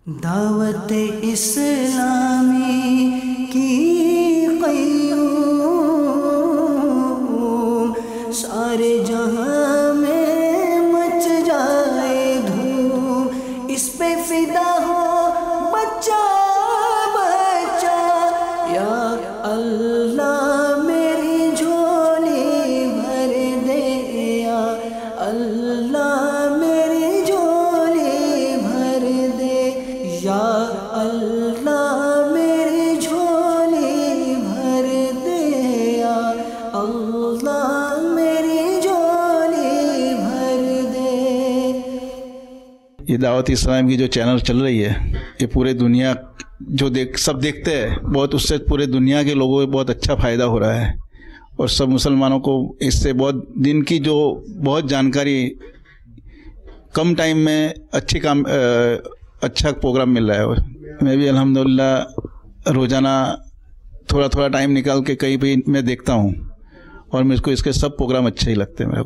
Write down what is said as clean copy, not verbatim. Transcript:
दावत इस्लामी की क़य्यूम, सारे जहां में मच जाए धूम, इस पे फिदा हो बच्चा बच्चा। या अल्लाह मेरी झोली भर दे, या अल्लाह मेरी झोली भर दे, या अल्लाह मेरी झोली भर दे, या अल्लाह मेरी झोली भर दे। ये दावत इस्लाम की जो चैनल चल रही है, ये पूरे दुनिया जो सब देखते हैं, बहुत उससे पूरे दुनिया के लोगों को बहुत अच्छा फ़ायदा हो रहा है और सब मुसलमानों को इससे बहुत दिन की जो बहुत जानकारी कम टाइम में अच्छा प्रोग्राम मिल रहा है। और मैं भी अल्हम्दुलिल्लाह रोज़ाना थोड़ा थोड़ा टाइम निकाल के कहीं भी मैं देखता हूँ और मुझको इसके सब प्रोग्राम अच्छे ही लगते हैं मेरे को।